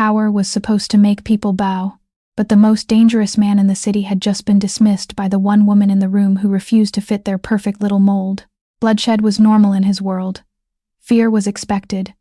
Power was supposed to make people bow, but the most dangerous man in the city had just been dismissed by the one woman in the room who refused to fit their perfect little mold. Bloodshed was normal in his world. Fear was expected,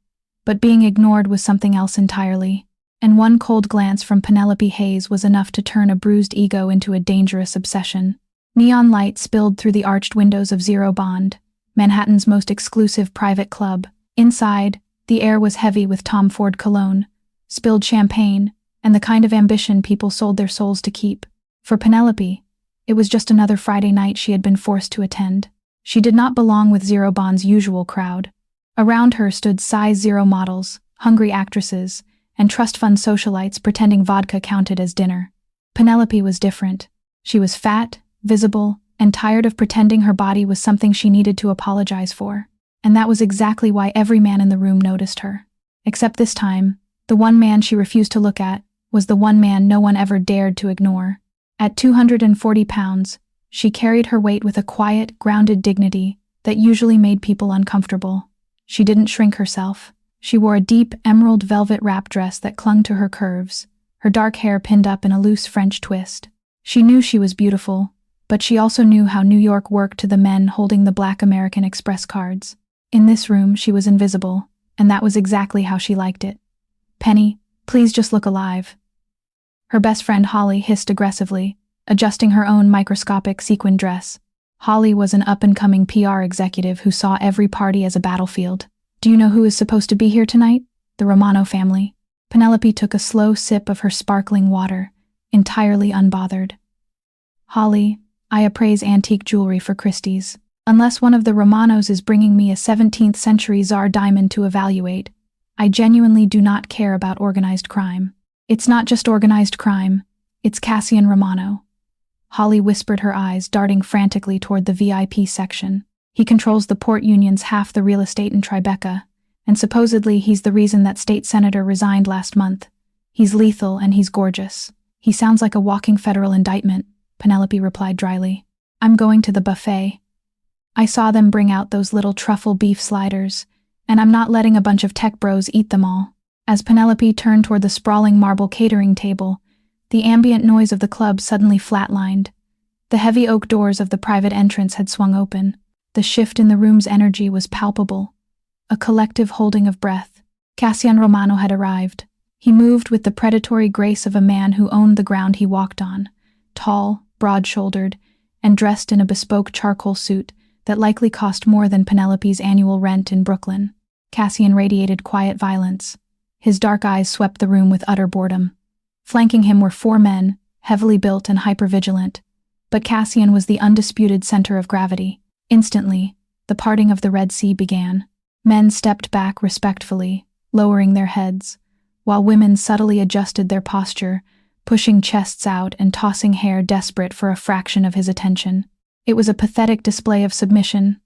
but being ignored was something else entirely. And one cold glance from Penelopey Hayes was enough to turn a bruised ego into a dangerous obsession. Neon light spilled through the arched windows of Zero Bond, Manhattan's most exclusive private club. Inside, the air was heavy with Tom Ford cologne, spilled champagne, and the kind of ambition people sold their souls to keep. For Penelopey, it was just another Friday night she had been forced to attend. She did not belong with Zero Bond's usual crowd. Around her stood size zero models, hungry actresses, and trust fund socialites pretending vodka counted as dinner. Penelopey was different. She was fat, visible, and tired of pretending her body was something she needed to apologize for. And that was exactly why every man in the room noticed her. Except this time, the one man she refused to look at was the one man no one ever dared to ignore. At 240 pounds, she carried her weight with a quiet, grounded dignity that usually made people uncomfortable. She didn't shrink herself. She wore a deep, emerald velvet wrap dress that clung to her curves, her dark hair pinned up in a loose French twist. She knew she was beautiful, but she also knew how New York worked to the men holding the Black American Express cards. In this room, she was invisible, and that was exactly how she liked it. "Penny, please just look alive." Her best friend Holly hissed aggressively, adjusting her own microscopic sequin dress. Holly was an up-and-coming PR executive who saw every party as a battlefield. "Do you know who is supposed to be here tonight? The Romano family." Penelopey took a slow sip of her sparkling water, entirely unbothered. "Holly, I appraise antique jewelry for Christie's. Unless one of the Romanos is bringing me a 17th century Czar diamond to evaluate, I genuinely do not care about organized crime." "It's not just organized crime, it's Cassian Romano." Holly whispered, her eyes darting frantically toward the VIP section. "He controls the port union's half the real estate in Tribeca, and supposedly he's the reason that state senator resigned last month. He's lethal and he's gorgeous." "He sounds like a walking federal indictment," Penelopey replied dryly. "I'm going to the buffet. I saw them bring out those little truffle beef sliders, and I'm not letting a bunch of tech bros eat them all." As Penelopey turned toward the sprawling marble catering table, the ambient noise of the club suddenly flatlined. The heavy oak doors of the private entrance had swung open. The shift in the room's energy was palpable, a collective holding of breath. Cassian Romano had arrived. He moved with the predatory grace of a man who owned the ground he walked on, tall, broad-shouldered, and dressed in a bespoke charcoal suit that likely cost more than Penelopey's annual rent in Brooklyn. Cassian radiated quiet violence. His dark eyes swept the room with utter boredom. Flanking him were 4 men, heavily built and hypervigilant, but Cassian was the undisputed center of gravity. Instantly, the parting of the Red Sea began. Men stepped back respectfully, lowering their heads, while women subtly adjusted their posture, pushing chests out and tossing hair desperate for a fraction of his attention. It was a pathetic display of submission,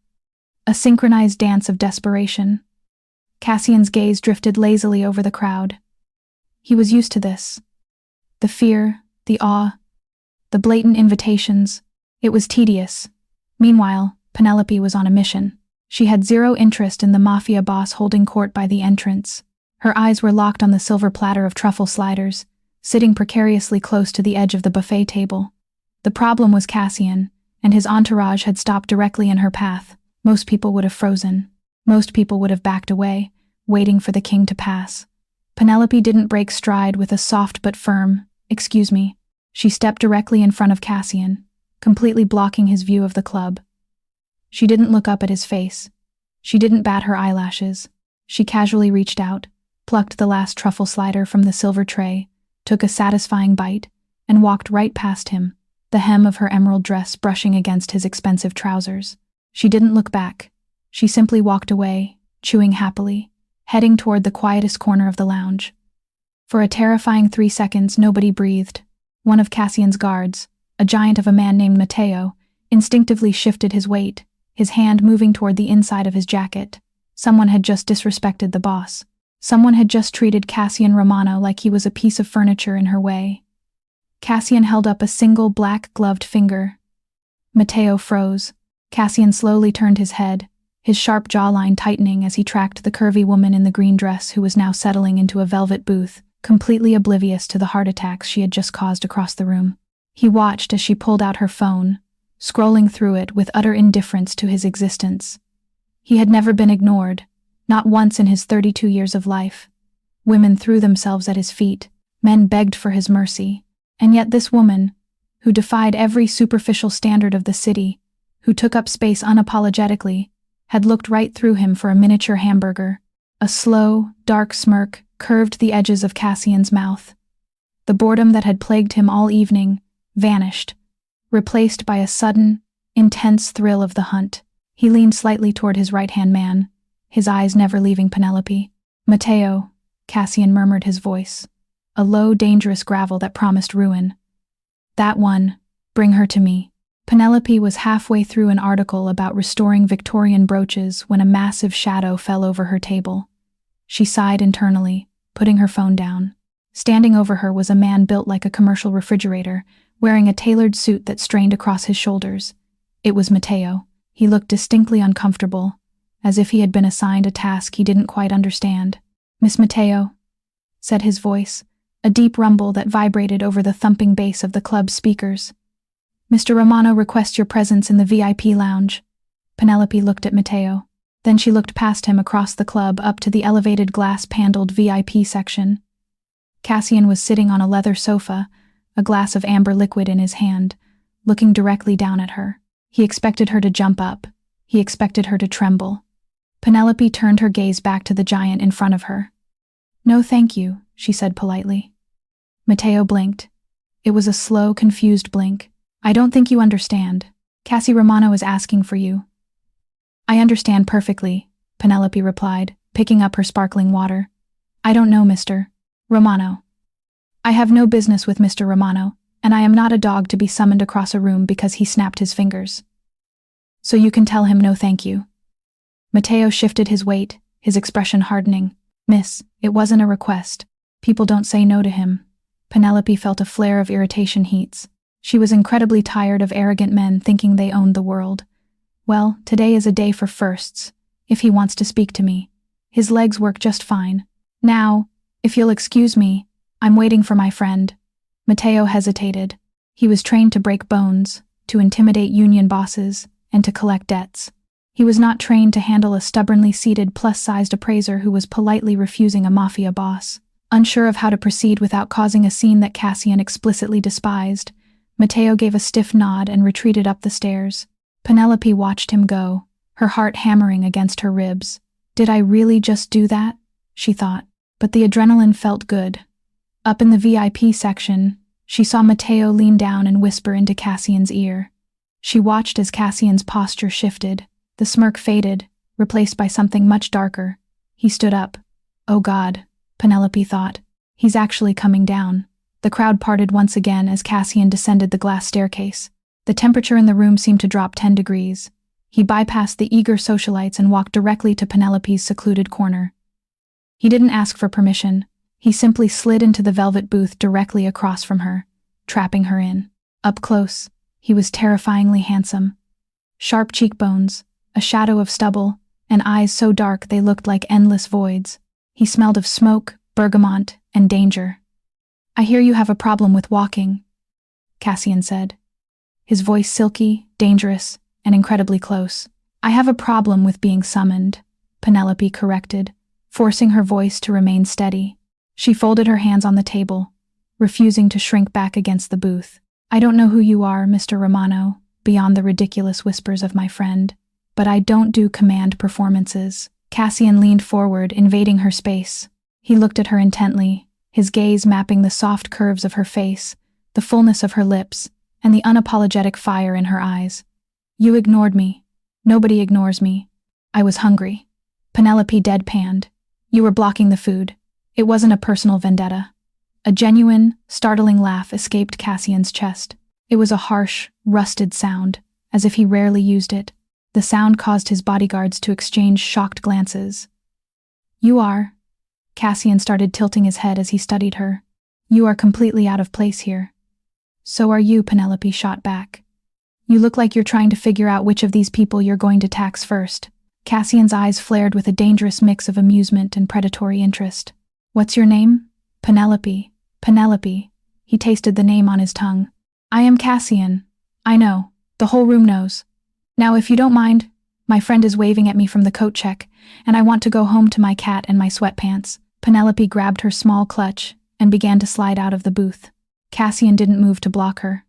a synchronized dance of desperation. Cassian's gaze drifted lazily over the crowd. He was used to this. The fear, the awe, the blatant invitations. It was tedious. Meanwhile, Penelopey was on a mission. She had zero interest in the Mafia boss holding court by the entrance. Her eyes were locked on the silver platter of truffle sliders, sitting precariously close to the edge of the buffet table. The problem was Cassian, and his entourage had stopped directly in her path. Most people would have frozen. Most people would have backed away, waiting for the king to pass. Penelopey didn't break stride with a soft but firm, "Excuse me." She stepped directly in front of Cassian, completely blocking his view of the club. She didn't look up at his face. She didn't bat her eyelashes. She casually reached out, plucked the last truffle slider from the silver tray, took a satisfying bite, and walked right past him, the hem of her emerald dress brushing against his expensive trousers. She didn't look back. She simply walked away, chewing happily, heading toward the quietest corner of the lounge. For a terrifying 3 seconds, nobody breathed. One of Cassian's guards, a giant of a man named Matteo, instinctively shifted his weight, his hand moving toward the inside of his jacket. Someone had just disrespected the boss. Someone had just treated Cassian Romano like he was a piece of furniture in her way. Cassian held up a single black-gloved finger. Matteo froze. Cassian slowly turned his head, his sharp jawline tightening as he tracked the curvy woman in the green dress who was now settling into a velvet booth, completely oblivious to the heart attacks she had just caused across the room. He watched as she pulled out her phone, scrolling through it with utter indifference to his existence. He had never been ignored, not once in his 32 years of life. Women threw themselves at his feet, men begged for his mercy, and yet this woman, who defied every superficial standard of the city, who took up space unapologetically, had looked right through him for a miniature hamburger. A slow, dark smirk curved the edges of Cassian's mouth. The boredom that had plagued him all evening vanished, replaced by a sudden, intense thrill of the hunt. He leaned slightly toward his right-hand man, his eyes never leaving Penelopey. "Mateo," Cassian murmured his voice, a low, dangerous gravel that promised ruin. "That one, bring her to me." Penelopey was halfway through an article about restoring Victorian brooches when a massive shadow fell over her table. She sighed internally, putting her phone down. Standing over her was a man built like a commercial refrigerator, wearing a tailored suit that strained across his shoulders. It was Mateo. He looked distinctly uncomfortable, as if he had been assigned a task he didn't quite understand. "Miss Mateo," said his voice, a deep rumble that vibrated over the thumping bass of the club's speakers. "Mr. Romano requests your presence in the VIP lounge." Penelopey looked at Mateo. Then she looked past him across the club up to the elevated glass-paneled VIP section. Cassian was sitting on a leather sofa, a glass of amber liquid in his hand, looking directly down at her. He expected her to jump up. He expected her to tremble. Penelopey turned her gaze back to the giant in front of her. "No, thank you," she said politely. Mateo blinked. It was a slow, confused blink. "I don't think you understand. Cassian Romano is asking for you." "I understand perfectly," Penelopey replied, picking up her sparkling water. "I don't know Mr. Romano. I have no business with Mr. Romano, and I am not a dog to be summoned across a room because he snapped his fingers. So you can tell him no thank you." Mateo shifted his weight, his expression hardening. "Miss, it wasn't a request. People don't say no to him." Penelopey felt a flare of irritation heats. She was incredibly tired of arrogant men thinking they owned the world. "Well, today is a day for firsts. If he wants to speak to me. His legs work just fine. Now, if you'll excuse me, I'm waiting for my friend." Mateo hesitated. He was trained to break bones, to intimidate union bosses, and to collect debts. He was not trained to handle a stubbornly seated plus-sized appraiser who was politely refusing a Mafia boss. Unsure of how to proceed without causing a scene that Cassian explicitly despised, Mateo gave a stiff nod and retreated up the stairs. Penelopey watched him go, her heart hammering against her ribs. "Did I really just do that?" she thought. But the adrenaline felt good. Up in the VIP section, she saw Mateo lean down and whisper into Cassian's ear. She watched as Cassian's posture shifted. The smirk faded, replaced by something much darker. He stood up. "Oh God," Penelopey thought. "He's actually coming down." The crowd parted once again as Cassian descended the glass staircase. The temperature in the room seemed to drop 10 degrees. He bypassed the eager socialites and walked directly to Penelopey's secluded corner. He didn't ask for permission. He simply slid into the velvet booth directly across from her, trapping her in. Up close, he was terrifyingly handsome. Sharp cheekbones, a shadow of stubble, and eyes so dark they looked like endless voids. He smelled of smoke, bergamot, and danger. "I hear you have a problem with walking," Cassian said. His voice silky, dangerous, and incredibly close. "I have a problem with being summoned," Penelopey corrected, forcing her voice to remain steady. She folded her hands on the table, refusing to shrink back against the booth. "I don't know who you are, Mr. Romano, beyond the ridiculous whispers of my friend, but I don't do command performances." Cassian leaned forward, invading her space. He looked at her intently, his gaze mapping the soft curves of her face, the fullness of her lips, and the unapologetic fire in her eyes. "You ignored me. Nobody ignores me. I was hungry." Penelopey deadpanned. "You were blocking the food. It wasn't a personal vendetta." A genuine, startling laugh escaped Cassian's chest. It was a harsh, rusted sound, as if he rarely used it. The sound caused his bodyguards to exchange shocked glances. "You are." Cassian started tilting his head as he studied her. "You are completely out of place here." "So are you," Penelopey shot back. "You look like you're trying to figure out which of these people you're going to tax first." Cassian's eyes flared with a dangerous mix of amusement and predatory interest. "What's your name?" Penelopey, Penelopey. He tasted the name on his tongue. I am Cassian. I know. The whole room knows. Now if you don't mind, my friend is waving at me from the coat check, and I want to go home to my cat and my sweatpants. Penelopey grabbed her small clutch and began to slide out of the booth. Cassian didn't move to block her,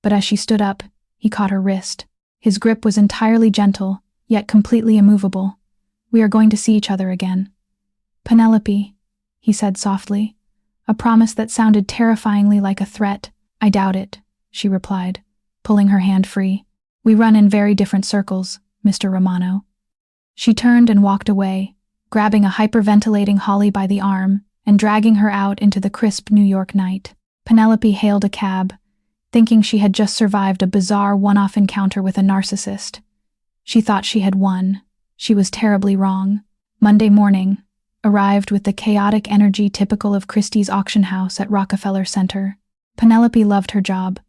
but as she stood up, he caught her wrist. His grip was entirely gentle, yet completely immovable. We are going to see each other again. Penelopey, he said softly, a promise that sounded terrifyingly like a threat. I doubt it, she replied, pulling her hand free. We run in very different circles, Mr. Romano. She turned and walked away, grabbing a hyperventilating Holly by the arm and dragging her out into the crisp New York night. Penelopey hailed a cab, thinking she had just survived a bizarre one-off encounter with a narcissist. She thought she had won. She was terribly wrong. Monday morning arrived with the chaotic energy typical of Christie's auction house at Rockefeller Center. Penelopey loved her job.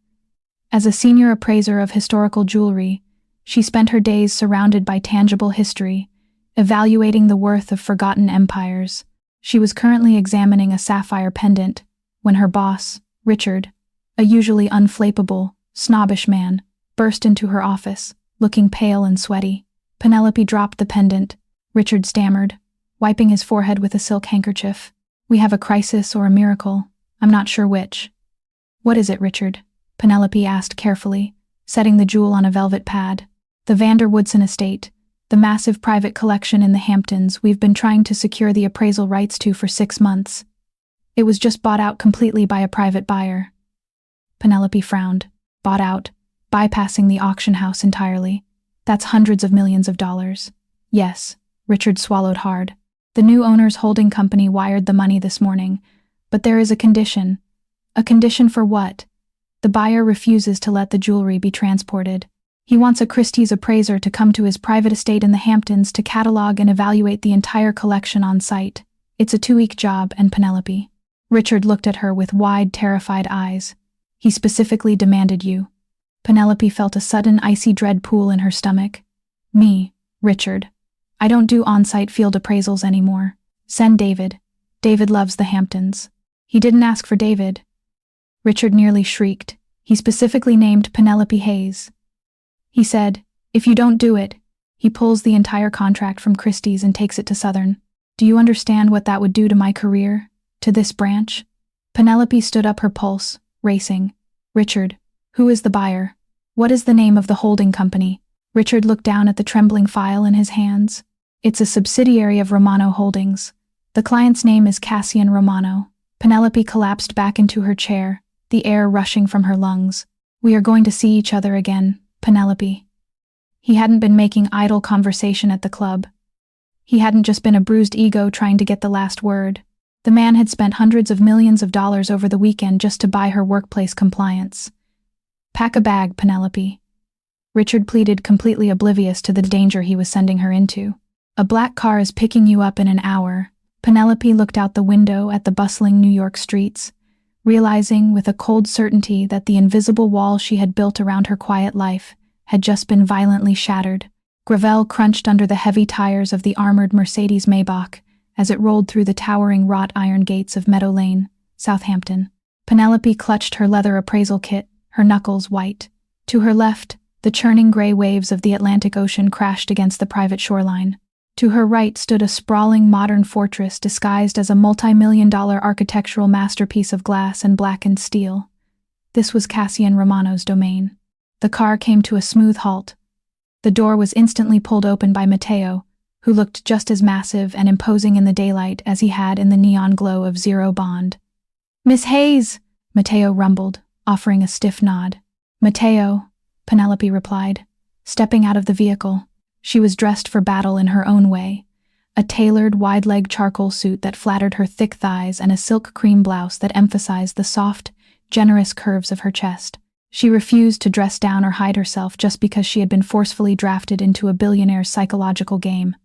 As a senior appraiser of historical jewelry, she spent her days surrounded by tangible history, evaluating the worth of forgotten empires. She was currently examining a sapphire pendant when her boss, Richard, a usually unflappable, snobbish man, burst into her office, looking pale and sweaty. Penelopey dropped the pendant. Richard stammered, wiping his forehead with a silk handkerchief. We have a crisis or a miracle. I'm not sure which. What is it, Richard? Penelopey asked carefully, setting the jewel on a velvet pad. The Vander Woodson estate, the massive private collection in the Hamptons we've been trying to secure the appraisal rights to for 6 months. It was just bought out completely by a private buyer. Penelopey frowned. Bought out, bypassing the auction house entirely. That's hundreds of millions of dollars. Yes, Richard swallowed hard. The new owner's holding company wired the money this morning, but there is a condition. A condition for what? The buyer refuses to let the jewelry be transported. He wants a Christie's appraiser to come to his private estate in the Hamptons to catalog and evaluate the entire collection on site. It's a 2-week job, and Penelopey. Richard looked at her with wide, terrified eyes. He specifically demanded you. Penelopey felt a sudden icy dread pool in her stomach. Me, Richard. I don't do on-site field appraisals anymore. Send David. David loves the Hamptons. He didn't ask for David. Richard nearly shrieked. He specifically named Penelopey Hayes. He said, if you don't do it, he pulls the entire contract from Christie's and takes it to Southern. Do you understand what that would do to my career? To this branch? Penelopey stood up, her pulse racing. Richard, who is the buyer? What is the name of the holding company? Richard looked down at the trembling file in his hands. It's a subsidiary of Romano Holdings. The client's name is Cassian Romano. Penelopey collapsed back into her chair, the air rushing from her lungs. We are going to see each other again, Penelopey. He hadn't been making idle conversation at the club. He hadn't just been a bruised ego trying to get the last word. The man had spent hundreds of millions of dollars over the weekend just to buy her workplace compliance. Pack a bag, Penelopey. Richard pleaded, completely oblivious to the danger he was sending her into. A black car is picking you up in an hour. Penelopey looked out the window at the bustling New York streets, realizing with a cold certainty that the invisible wall she had built around her quiet life had just been violently shattered. Gravel crunched under the heavy tires of the armored Mercedes Maybach as it rolled through the towering wrought iron gates of Meadow Lane, Southampton. Penelopey clutched her leather appraisal kit, her knuckles white. To her left, the churning gray waves of the Atlantic Ocean crashed against the private shoreline. To her right stood a sprawling modern fortress disguised as a multi-million-dollar architectural masterpiece of glass and blackened steel. This was Cassian Romano's domain. The car came to a smooth halt. The door was instantly pulled open by Matteo, who looked just as massive and imposing in the daylight as he had in the neon glow of Zero Bond. "Miss Hayes," Matteo rumbled, offering a stiff nod. "Matteo," Penelopey replied, stepping out of the vehicle. She was dressed for battle in her own way, a tailored, wide-legged charcoal suit that flattered her thick thighs and a silk cream blouse that emphasized the soft, generous curves of her chest. She refused to dress down or hide herself just because she had been forcefully drafted into a billionaire's psychological game.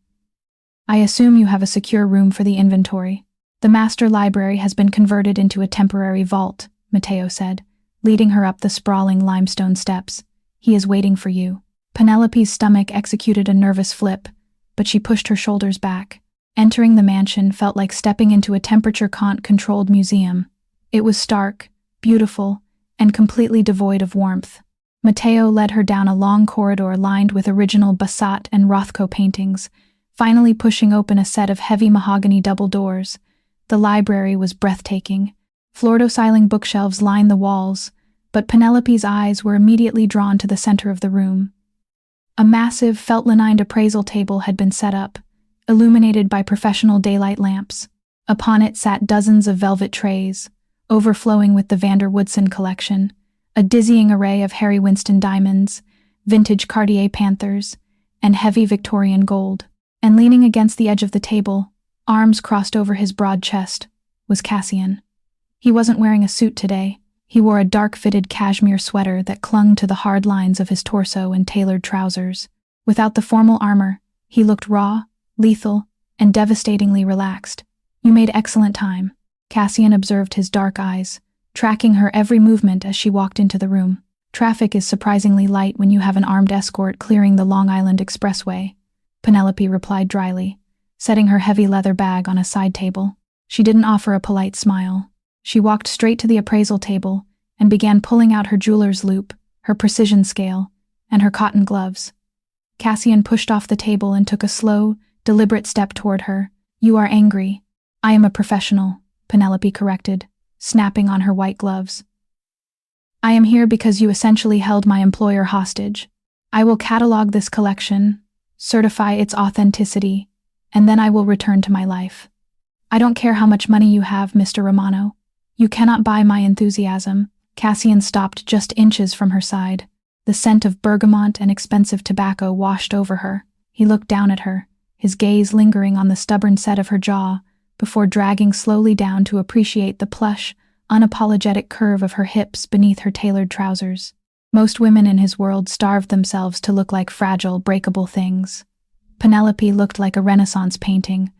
"I assume you have a secure room for the inventory. The master library has been converted into a temporary vault," Matteo said, leading her up the sprawling limestone steps. "He is waiting for you." Penelopey's stomach executed a nervous flip, but she pushed her shoulders back. Entering the mansion felt like stepping into a temperature-controlled museum. It was stark, beautiful, and completely devoid of warmth. Matteo led her down a long corridor lined with original Bassat and Rothko paintings, finally pushing open a set of heavy mahogany double doors. The library was breathtaking. Floor-to-ceiling bookshelves lined the walls, but Penelopey's eyes were immediately drawn to the center of the room. A massive felt-lined appraisal table had been set up, illuminated by professional daylight lamps. Upon it sat dozens of velvet trays, overflowing with the Vander Woodson collection, a dizzying array of Harry Winston diamonds, vintage Cartier panthers, and heavy Victorian gold. And leaning against the edge of the table, arms crossed over his broad chest, was Cassian. He wasn't wearing a suit today. He wore a dark-fitted cashmere sweater that clung to the hard lines of his torso and tailored trousers. Without the formal armor, he looked raw, lethal, and devastatingly relaxed. "You made excellent time," Cassian observed his dark eyes, tracking her every movement as she walked into the room. "Traffic is surprisingly light when you have an armed escort clearing the Long Island Expressway," Penelopey replied dryly, setting her heavy leather bag on a side table. She didn't offer a polite smile. She walked straight to the appraisal table and began pulling out her jeweler's loupe, her precision scale, and her cotton gloves. Cassian pushed off the table and took a slow, deliberate step toward her. "You are angry." "I am a professional," Penelopey corrected, snapping on her white gloves. "I am here because you essentially held my employer hostage. I will catalog this collection, certify its authenticity, and then I will return to my life. I don't care how much money you have, Mr. Romano. You cannot buy my enthusiasm." Cassian stopped just inches from her side. The scent of bergamot and expensive tobacco washed over her. He looked down at her, his gaze lingering on the stubborn set of her jaw, before dragging slowly down to appreciate the plush, unapologetic curve of her hips beneath her tailored trousers. Most women in his world starved themselves to look like fragile, breakable things. Penelopey looked like a Renaissance painting,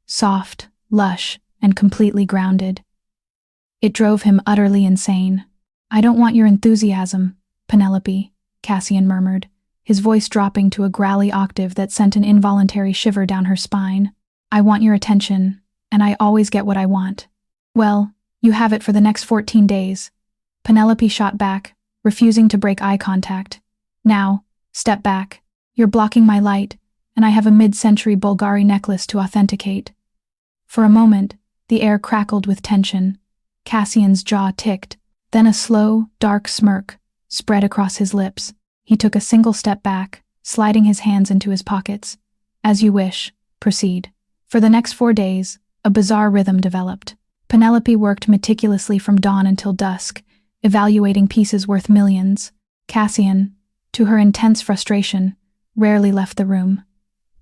soft, lush, and completely grounded. It drove him utterly insane. "I don't want your enthusiasm, Penelopey," Cassian murmured, his voice dropping to a growly octave that sent an involuntary shiver down her spine. "I want your attention, and I always get what I want." "Well, you have it for the next 14 days. Penelopey shot back, refusing to break eye contact. "Now, step back. You're blocking my light, and I have a mid-century Bulgari necklace to authenticate." For a moment, the air crackled with tension. Cassian's jaw ticked, then a slow, dark smirk spread across his lips. He took a single step back, sliding his hands into his pockets. "As you wish, proceed." For the next 4 days, a bizarre rhythm developed. Penelopey worked meticulously from dawn until dusk, evaluating pieces worth millions. Cassian, to her intense frustration, rarely left the room.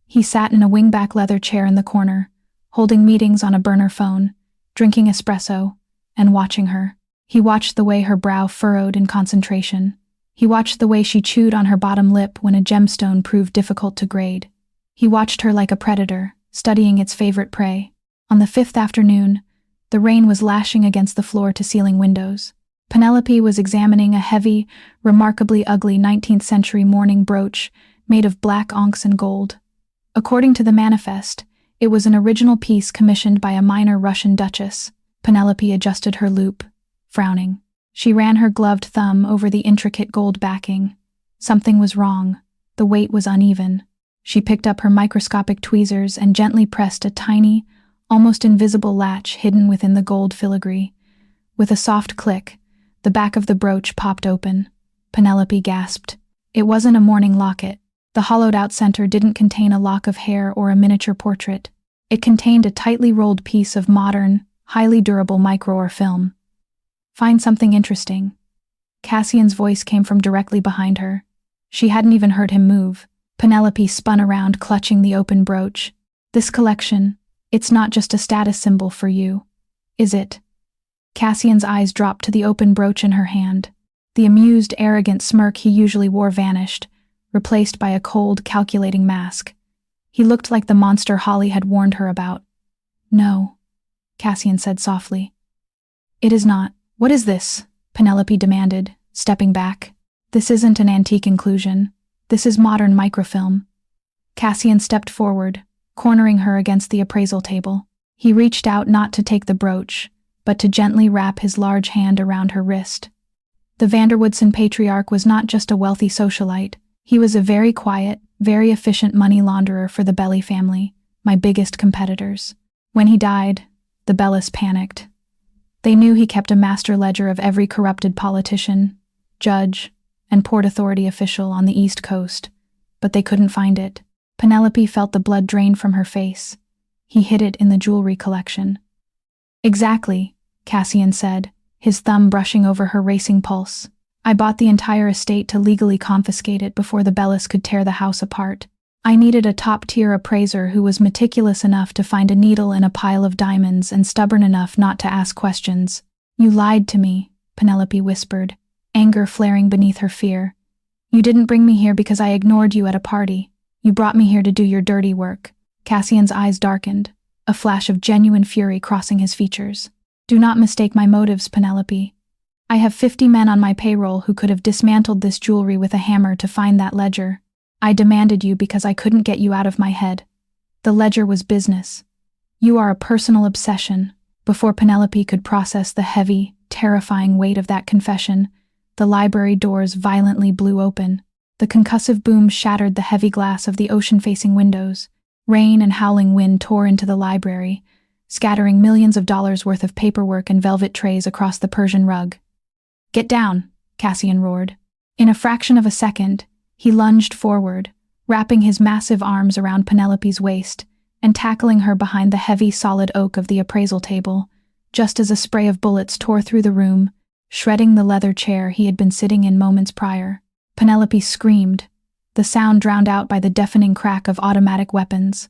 He sat in a wingback leather chair in the corner, holding meetings on a burner phone, drinking espresso, and watching her. He watched the way her brow furrowed in concentration. He watched the way she chewed on her bottom lip when a gemstone proved difficult to grade. He watched her like a predator, studying its favorite prey. On the 5th afternoon, the rain was lashing against the floor-to-ceiling windows. Penelopey was examining a heavy, remarkably ugly 19th century mourning brooch made of black onyx and gold. According to the manifest, it was an original piece commissioned by a minor Russian duchess. Penelopey adjusted her loupe, frowning. She ran her gloved thumb over the intricate gold backing. Something was wrong. The weight was uneven. She picked up her microscopic tweezers and gently pressed a tiny, almost invisible latch hidden within the gold filigree. With a soft click, the back of the brooch popped open. Penelopey gasped. It wasn't a mourning locket. The hollowed-out center didn't contain a lock of hair or a miniature portrait. It contained a tightly rolled piece of modern, highly durable micro or film. "Find something interesting." Cassian's voice came from directly behind her. She hadn't even heard him move. Penelopey spun around, clutching the open brooch. "This collection, it's not just a status symbol for you, is it?" Cassian's eyes dropped to the open brooch in her hand. The amused, arrogant smirk he usually wore vanished, replaced by a cold, calculating mask. He looked like the monster Holly had warned her about. "No," Cassian said softly. "It is not." "What is this?" Penelopey demanded, stepping back. "This isn't an antique inclusion. This is modern microfilm." Cassian stepped forward, cornering her against the appraisal table. He reached out not to take the brooch, but to gently wrap his large hand around her wrist. The Vanderwoodson patriarch was not just a wealthy socialite. He was a very quiet, very efficient money launderer for the Belly family, my biggest competitors. When he died, the Bellis panicked. They knew he kept a master ledger of every corrupted politician, judge, and Port Authority official on the East Coast, but they couldn't find it. Penelopey felt the blood drain from her face. He hid it in the jewelry collection. Exactly, Cassian said, his thumb brushing over her racing pulse. I bought the entire estate to legally confiscate it before the Bellis could tear the house apart. I needed a top-tier appraiser who was meticulous enough to find a needle in a pile of diamonds and stubborn enough not to ask questions. You lied to me, Penelopey whispered, anger flaring beneath her fear. You didn't bring me here because I ignored you at a party. You brought me here to do your dirty work. Cassian's eyes darkened, a flash of genuine fury crossing his features. Do not mistake my motives, Penelopey. I have 50 men on my payroll who could have dismantled this jewelry with a hammer to find that ledger. I demanded you because I couldn't get you out of my head. The ledger was business. You are a personal obsession. Before Penelopey could process the heavy, terrifying weight of that confession, the library doors violently blew open. The concussive boom shattered the heavy glass of the ocean-facing windows. Rain and howling wind tore into the library, scattering millions of dollars worth of paperwork and velvet trays across the Persian rug. Get down, Cassian roared. In a fraction of a second, he lunged forward, wrapping his massive arms around Penelopey's waist and tackling her behind the heavy solid oak of the appraisal table, just as a spray of bullets tore through the room, shredding the leather chair he had been sitting in moments prior. Penelopey screamed, the sound drowned out by the deafening crack of automatic weapons.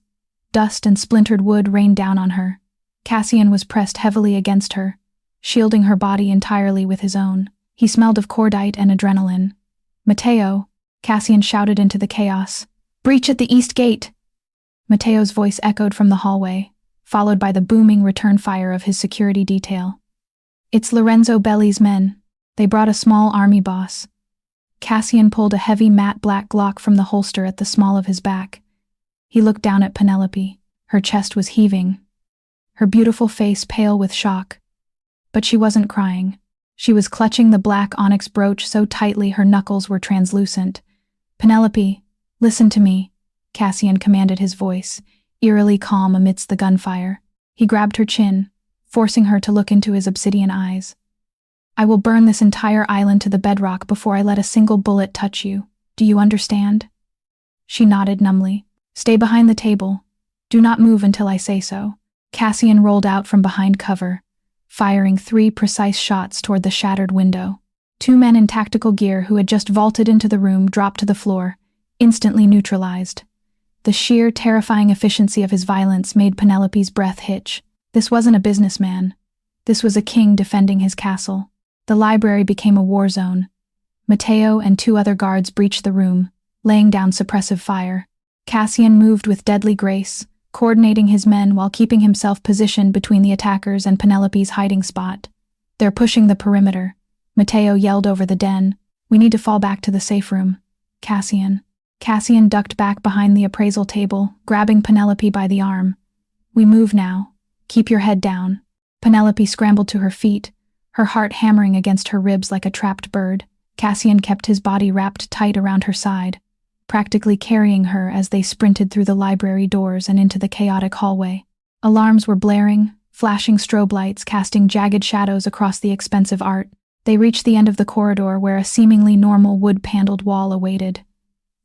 Dust and splintered wood rained down on her. Cassian was pressed heavily against her, shielding her body entirely with his own. He smelled of cordite and adrenaline. Mateo, Cassian shouted into the chaos. Breach at the east gate! Mateo's voice echoed from the hallway, followed by the booming return fire of his security detail. It's Lorenzo Belli's men. They brought a small army boss. Cassian pulled a heavy matte black Glock from the holster at the small of his back. He looked down at Penelopey. Her chest was heaving, her beautiful face pale with shock. But she wasn't crying. She was clutching the black onyx brooch so tightly her knuckles were translucent. Penelopey, listen to me, Cassian commanded, his voice, eerily calm amidst the gunfire. He grabbed her chin, forcing her to look into his obsidian eyes. I will burn this entire island to the bedrock before I let a single bullet touch you. Do you understand? She nodded numbly. Stay behind the table. Do not move until I say so. Cassian rolled out from behind cover, firing 3 precise shots toward the shattered window. 2 men in tactical gear who had just vaulted into the room dropped to the floor, instantly neutralized. The sheer, terrifying efficiency of his violence made Penelopey's breath hitch. This wasn't a businessman. This was a king defending his castle. The library became a war zone. Mateo and 2 other guards breached the room, laying down suppressive fire. Cassian moved with deadly grace, coordinating his men while keeping himself positioned between the attackers and Penelopey's hiding spot. They're pushing the perimeter. Mateo yelled over the den. We need to fall back to the safe room. Cassian ducked back behind the appraisal table, grabbing Penelopey by the arm. We move now. Keep your head down. Penelopey scrambled to her feet, her heart hammering against her ribs like a trapped bird. Cassian kept his body wrapped tight around her side, practically carrying her as they sprinted through the library doors and into the chaotic hallway. Alarms were blaring, flashing strobe lights casting jagged shadows across the expensive art. They reached the end of the corridor where a seemingly normal wood-paneled wall awaited.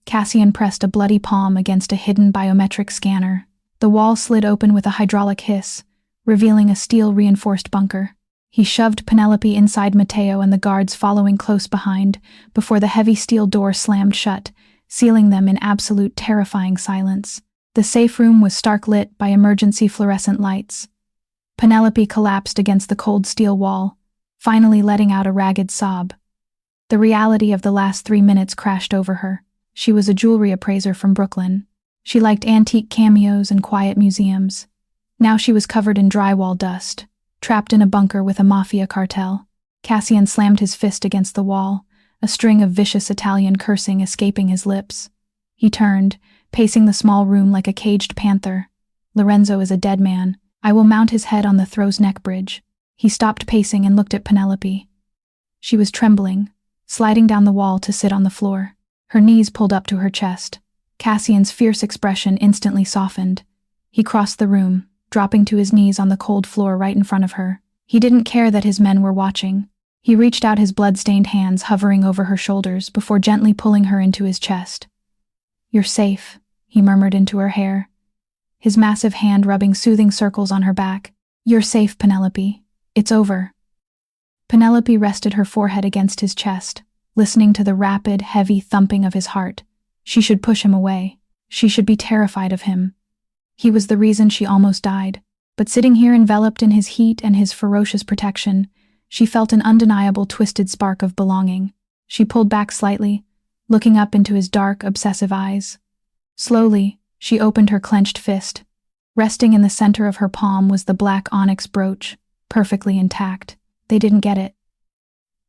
Cassian pressed a bloody palm against a hidden biometric scanner. The wall slid open with a hydraulic hiss, revealing a steel-reinforced bunker. He shoved Penelopey inside Mateo and the guards following close behind before the heavy steel door slammed shut, sealing them in absolute terrifying silence. The safe room was stark lit by emergency fluorescent lights. Penelopey collapsed against the cold steel wall, finally letting out a ragged sob. The reality of the last 3 minutes crashed over her. She was a jewelry appraiser from Brooklyn. She liked antique cameos and quiet museums. Now she was covered in drywall dust, trapped in a bunker with a Mafia cartel. Cassian slammed his fist against the wall, a string of vicious Italian cursing escaping his lips. He turned, pacing the small room like a caged panther, Lorenzo is a dead man. I will mount his head on the throw's neck bridge." He stopped pacing and looked at Penelopey. She was trembling, sliding down the wall to sit on the floor, her knees pulled up to her chest. Cassian's fierce expression instantly softened. He crossed the room, dropping to his knees on the cold floor right in front of her. He didn't care that his men were watching. He reached out his blood-stained hands hovering over her shoulders before gently pulling her into his chest. "You're safe," he murmured into her hair, his massive hand rubbing soothing circles on her back. "You're safe, Penelopey. It's over." Penelopey rested her forehead against his chest, listening to the rapid, heavy thumping of his heart. She should push him away. She should be terrified of him. He was the reason she almost died. But sitting here enveloped in his heat and his ferocious protection, she felt an undeniable twisted spark of belonging. She pulled back slightly, looking up into his dark, obsessive eyes. Slowly, she opened her clenched fist. Resting in the center of her palm was the black onyx brooch, perfectly intact. "They didn't get it,"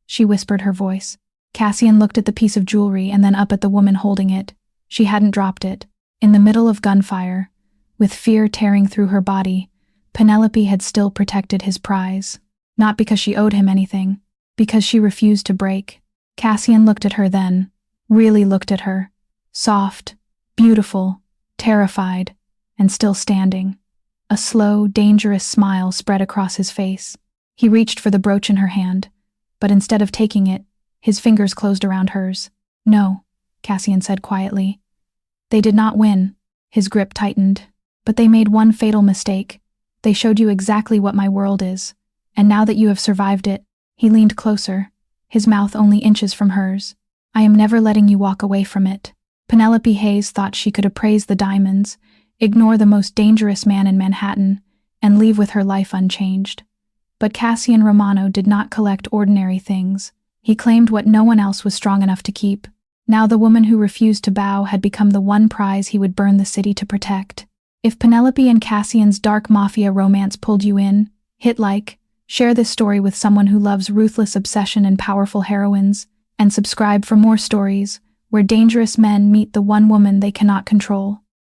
she whispered, her voice. Cassian looked at the piece of jewelry and then up at the woman holding it. She hadn't dropped it. In the middle of gunfire, with fear tearing through her body, Penelopey had still protected his prize. Not because she owed him anything, because she refused to break. Cassian looked at her then, really looked at her. Soft, beautiful, terrified, and still standing. A slow, dangerous smile spread across his face. He reached for the brooch in her hand, but instead of taking it, his fingers closed around hers. "No," Cassian said quietly. "They did not win." His grip tightened. "But they made one fatal mistake. They showed you exactly what my world is. And now that you have survived it," he leaned closer, his mouth only inches from hers, "I am never letting you walk away from it." Penelopey Hayes thought she could appraise the diamonds, ignore the most dangerous man in Manhattan, and leave with her life unchanged. But Cassian Romano did not collect ordinary things. He claimed what no one else was strong enough to keep. Now the woman who refused to bow had become the one prize he would burn the city to protect. If Penelopey and Cassian's dark mafia romance pulled you in, hit like, share this story with someone who loves ruthless obsession and powerful heroines, and subscribe for more stories where dangerous men meet the one woman they cannot control.